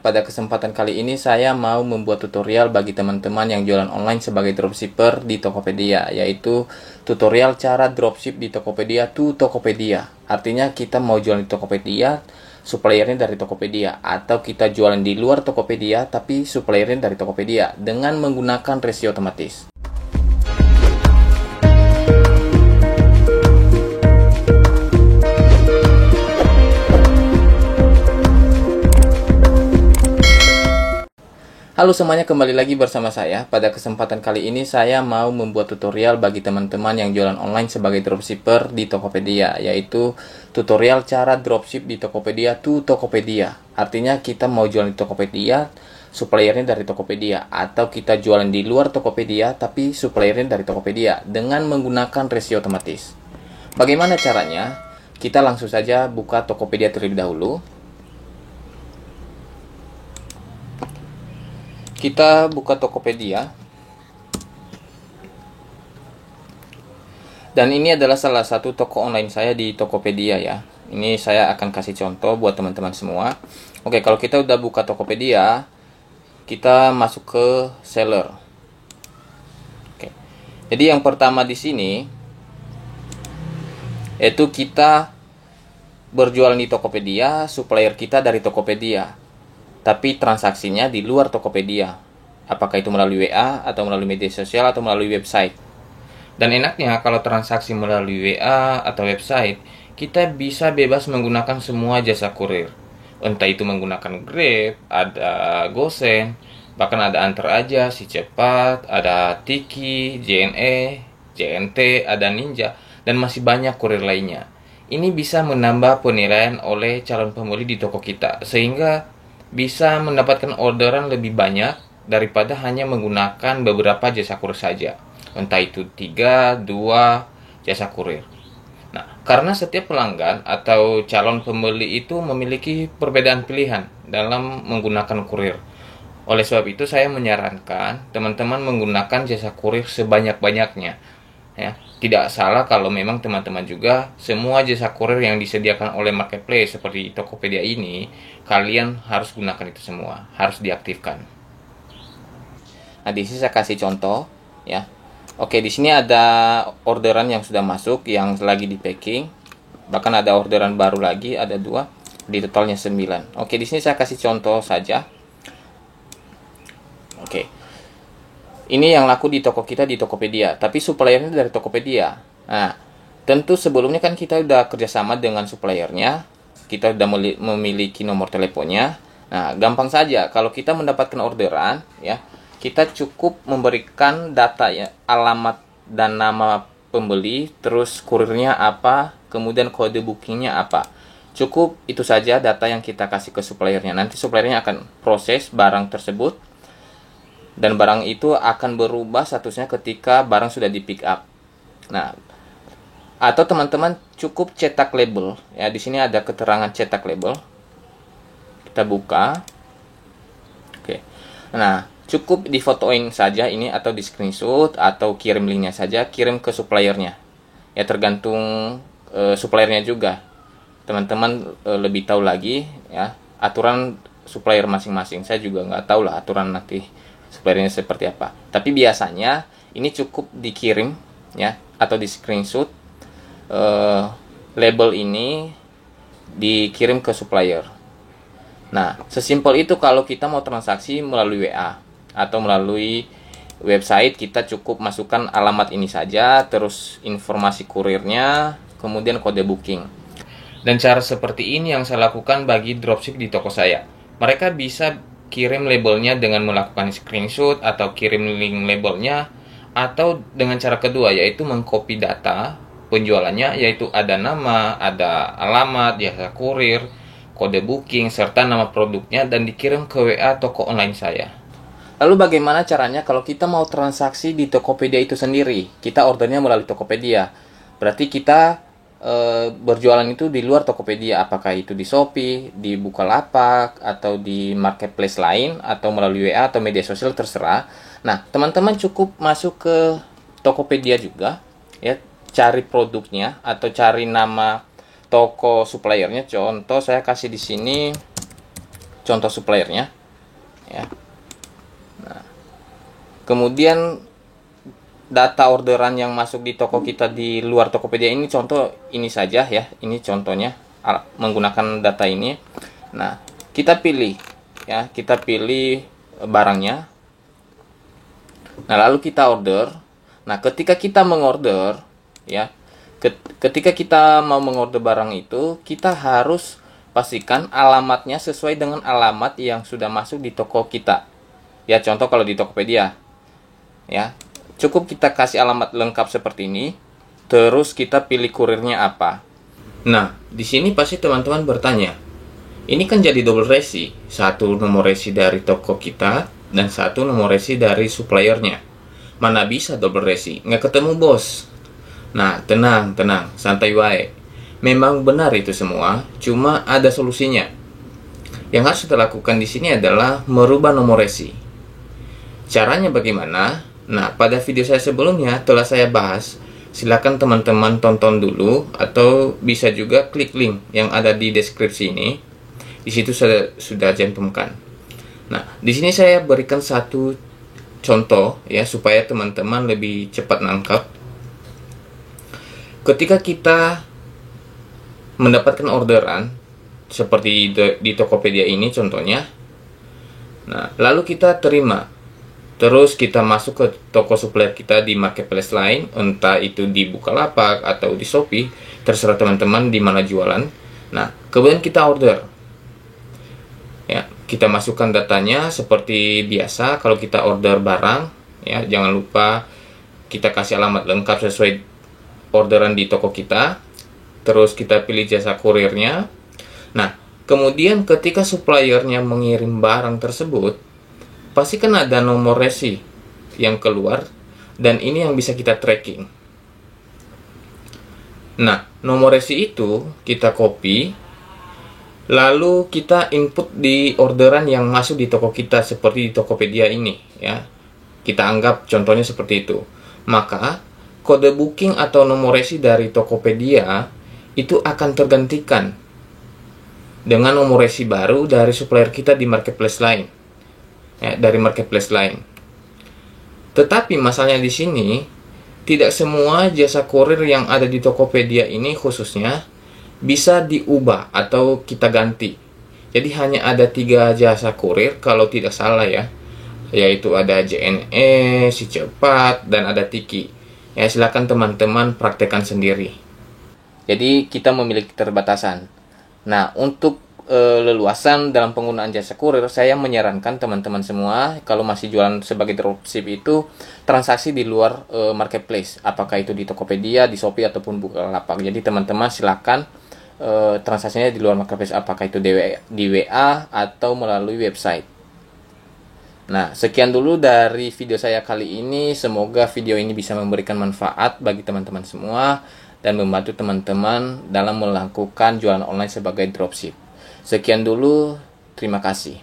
pada kesempatan kali ini saya mau membuat tutorial bagi teman-teman yang jualan online sebagai dropshipper di Tokopedia, yaitu tutorial cara dropship di Tokopedia to Tokopedia. Artinya kita mau jualan di Tokopedia, suppliernya dari Tokopedia, atau kita jualan di luar Tokopedia tapi suppliernya dari Tokopedia dengan menggunakan resio otomatis. Halo semuanya, kembali lagi bersama saya. Pada kesempatan kali ini saya mau membuat tutorial bagi teman-teman yang jualan online sebagai dropshipper di Tokopedia, yaitu tutorial cara dropship di Tokopedia to Tokopedia. Artinya kita mau jualan di Tokopedia, suppliernya dari Tokopedia, atau kita jualan di luar Tokopedia tapi suppliernya dari Tokopedia dengan menggunakan resio otomatis. Bagaimana caranya? Kita langsung saja buka Tokopedia terlebih dahulu. Kita buka Tokopedia, dan ini adalah salah satu toko online saya di Tokopedia ya. Ini saya akan kasih contoh buat teman-teman semua. Oke, kalau kita udah buka Tokopedia, kita masuk ke seller. Oke, jadi yang pertama di sini itu kita berjualan di Tokopedia, supplier kita dari Tokopedia, tapi transaksinya di luar Tokopedia. Apakah itu melalui WA, atau melalui media sosial, atau melalui website. Dan enaknya kalau transaksi melalui WA atau website, kita bisa bebas menggunakan semua jasa kurir. Entah itu menggunakan Grab, ada GoSend, bahkan ada Antar Aja, Si Cepat, ada Tiki, JNE, JNT, ada Ninja, dan masih banyak kurir lainnya. Ini bisa menambah penilaian oleh calon pembeli di toko kita, sehingga bisa mendapatkan orderan lebih banyak daripada hanya menggunakan beberapa jasa kurir saja. Entah itu 3, 2 jasa kurir. Nah, karena setiap pelanggan atau calon pembeli itu memiliki perbedaan pilihan dalam menggunakan kurir. Oleh sebab itu saya menyarankan teman-teman menggunakan jasa kurir sebanyak-banyaknya. Ya, tidak salah kalau memang teman-teman juga semua jasa kurir yang disediakan oleh marketplace seperti Tokopedia ini, kalian harus gunakan itu semua, harus diaktifkan. Nah, di sini saya kasih contoh ya. Oke, di sini ada orderan yang sudah masuk yang lagi di packing. Bahkan ada orderan baru lagi, ada 2, di totalnya 9. Oke, di sini saya kasih contoh saja. Oke. Ini yang laku di toko kita di Tokopedia, tapi suppliernya dari Tokopedia. Nah, tentu sebelumnya kan kita udah kerjasama dengan suppliernya, kita udah memiliki nomor teleponnya. Nah, gampang saja kalau kita mendapatkan orderan, ya, kita cukup memberikan data ya, alamat dan nama pembeli, terus kurirnya apa, kemudian kode bookingnya apa. Cukup itu saja data yang kita kasih ke suppliernya. Nanti suppliernya akan proses barang tersebut, dan barang itu akan berubah statusnya ketika barang sudah di pick up. Nah, atau teman-teman cukup cetak label. Ya, di sini ada keterangan cetak label. Kita buka. Oke. Nah, cukup difotoin saja ini atau di screenshot atau kirim linknya saja, kirim ke suppliernya. Ya, tergantung suppliernya juga. Teman-teman lebih tahu lagi ya aturan supplier masing-masing. Saya juga nggak tahu lah aturan nanti suppliernya seperti apa. Tapi biasanya ini cukup dikirim ya atau di screenshot label ini dikirim ke supplier. Nah, sesimpel itu kalau kita mau transaksi melalui WA atau melalui website, kita cukup masukkan alamat ini saja, terus informasi kurirnya, kemudian kode booking. Dan cara seperti ini yang saya lakukan bagi dropship di toko saya. Mereka bisa kirim labelnya dengan melakukan screenshot atau kirim link labelnya, atau dengan cara kedua yaitu mengcopy data penjualannya, yaitu ada nama, ada alamat, jasa kurir, kode booking, serta nama produknya, dan dikirim ke WA toko online saya. Lalu bagaimana caranya kalau kita mau transaksi di Tokopedia itu sendiri? Kita ordernya melalui Tokopedia. Berarti kita berjualan itu di luar Tokopedia, apakah itu di Shopee, di Bukalapak, atau di marketplace lain, atau melalui WA atau media sosial, terserah. Nah, teman-teman cukup masuk ke Tokopedia juga ya, cari produknya atau cari nama toko suppliernya. Contoh saya kasih di sini contoh suppliernya ya. Nah, kemudian data orderan yang masuk di toko kita di luar Tokopedia ini, contoh ini saja ya, ini contohnya menggunakan data ini. Nah, kita pilih ya, kita pilih barangnya. Nah, lalu kita order. Nah, ketika kita mengorder ya, ketika kita mau mengorder barang itu, kita harus pastikan alamatnya sesuai dengan alamat yang sudah masuk di toko kita. Ya, contoh kalau di Tokopedia ya, cukup kita kasih alamat lengkap seperti ini, terus kita pilih kurirnya apa. Nah, di sini pasti teman-teman bertanya, ini kan jadi double resi, satu nomor resi dari toko kita dan satu nomor resi dari suppliernya. Mana bisa double resi? Nggak ketemu bos. Nah, tenang, santai wae. Memang benar itu semua, cuma ada solusinya. Yang harus kita lakukan di sini adalah merubah nomor resi. Caranya bagaimana? Nah, pada video saya sebelumnya telah saya bahas. Silakan teman-teman tonton dulu, atau bisa juga klik link yang ada di deskripsi ini. Di situ sudah cantumkan. Nah, di sini saya berikan satu contoh ya, supaya teman-teman lebih cepat nangkap. Ketika kita mendapatkan orderan seperti di Tokopedia ini contohnya, nah lalu kita terima. Terus kita masuk ke toko supplier kita di marketplace lain, entah itu di Bukalapak atau di Shopee, terserah teman-teman di mana jualan. Nah, kemudian kita order. Ya, kita masukkan datanya seperti biasa kalau kita order barang, ya, jangan lupa kita kasih alamat lengkap sesuai orderan di toko kita. Terus kita pilih jasa kurirnya. Nah, kemudian ketika suppliernya mengirim barang tersebut, pasti kan ada nomor resi yang keluar, dan ini yang bisa kita tracking. Nah, nomor resi itu kita copy, lalu kita input di orderan yang masuk di toko kita seperti di Tokopedia ini ya. Kita anggap contohnya seperti itu. Maka kode booking atau nomor resi dari Tokopedia itu akan tergantikan dengan nomor resi baru dari supplier kita di marketplace lain. Ya, dari marketplace lain. Tetapi masalahnya di sini, tidak semua jasa kurir yang ada di Tokopedia ini khususnya bisa diubah atau kita ganti. Jadi hanya ada 3 jasa kurir kalau tidak salah ya, yaitu ada JNE, Si Cepat, dan ada Tiki. Ya, silakan teman-teman praktekkan sendiri. Jadi kita memiliki keterbatasan. Nah, untuk leluasan dalam penggunaan jasa kurir, saya menyarankan teman-teman semua kalau masih jualan sebagai dropship itu transaksi di luar marketplace, apakah itu di Tokopedia, di Shopee ataupun Bukalapak. Jadi teman-teman silakan transaksinya di luar marketplace, apakah itu di WA atau melalui website. Nah, sekian dulu dari video saya kali ini. Semoga video ini bisa memberikan manfaat bagi teman-teman semua dan membantu teman-teman dalam melakukan jualan online sebagai dropship. Sekian dulu, terima kasih.